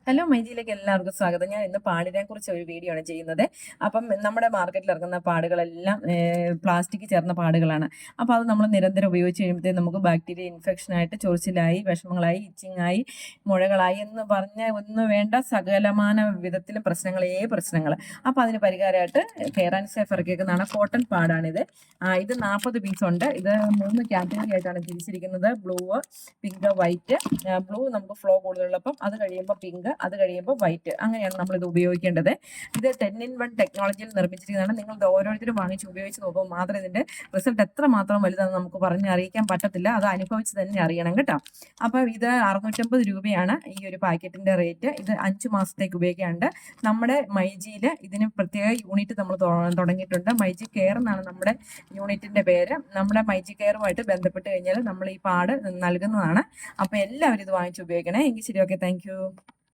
Hello മൈജിയിലേക്ക് എല്ലാവർക്കും സ്വാഗതം. ഞാൻ ഇന്ന് പാടിനെ കുറിച്ച് ഒരു വീഡിയോ ആണ് ചെയ്യുന്നത്. അപ്പം നമ്മുടെ മാർക്കറ്റിൽ ഇറങ്ങുന്ന പാടുകളെല്ലാം പ്ലാസ്റ്റിക് ചേർന്ന പാടുകളാണ്. അപ്പോൾ അത് നമ്മൾ നിരന്തരം ഉപയോഗിച്ച് കഴിയുമ്പോഴത്തേക്കും നമുക്ക് ബാക്ടീരിയ ഇൻഫെക്ഷനായിട്ട് ചൊറിച്ചിലായി, വിഷമങ്ങളായി, ഇച്ചിങ്ങായി, മുഴകളായി എന്ന് പറഞ്ഞ ഒന്നും വേണ്ട സകലമാന വിധത്തിലും പ്രശ്നങ്ങൾ. അപ്പോൾ അതിന് പരിഹാരമായിട്ട് കെയർ ആൻഡ് സേഫ് ഇറക്കിയേക്കുന്നതാണ് കോട്ടൺ പാടാണിത്. ഇത് 40 പീസുണ്ട്. ഇത് 3 കാറ്റഗറി ആയിട്ടാണ് തിരിച്ചിരിക്കുന്നത്: ബ്ലൂ, പിങ്ക്, വൈറ്റ്. ബ്ലൂ നമുക്ക് ഫ്ലോ കൂടുതലുള്ളപ്പം, അത് കഴിയുമ്പോൾ പിങ്ക്, അത് കഴിയുമ്പോൾ വൈറ്റ്. അങ്ങനെയാണ് നമ്മൾ ഇത് ഉപയോഗിക്കേണ്ടത്. ഇത് 10-in-1 ടെക്നോളജിയിൽ നിർമ്മിച്ചിരിക്കുന്നതാണ്. നിങ്ങൾ ഇത് ഓരോരുത്തരും വാങ്ങിച്ച് ഉപയോഗിച്ച് നോക്കുമ്പോൾ മാത്രമേ ഇതിന്റെ റിസൾട്ട് എത്രമാത്രം വലുതാണെന്ന് നമുക്ക് പറഞ്ഞ് അറിയിക്കാൻ പറ്റത്തില്ല. അത് അനുഭവിച്ച് തന്നെ അറിയണം കേട്ടോ. അപ്പോൾ ഇത് 650 രൂപയാണ് ഈ ഒരു പാക്കറ്റിന്റെ റേറ്റ്. ഇത് 5 മാസത്തേക്ക് ഉപയോഗിക്കാനുണ്ട്. നമ്മുടെ മൈജിയിൽ ഇതിന് പ്രത്യേക യൂണിറ്റ് നമ്മൾ തുടങ്ങിയിട്ടുണ്ട്. മൈജി കെയർ എന്നാണ് നമ്മുടെ യൂണിറ്റിന്റെ പേര്. നമ്മുടെ മൈജി കെയറുമായിട്ട് ബന്ധപ്പെട്ട് കഴിഞ്ഞാൽ നമ്മൾ ഈ പാട് നൽകുന്നതാണ്. അപ്പോൾ എല്ലാവരും ഇത് വാങ്ങിച്ച് ഉപയോഗിക്കണേ. എങ്കിൽ ശരി, ഓക്കെ, താങ്ക് യു.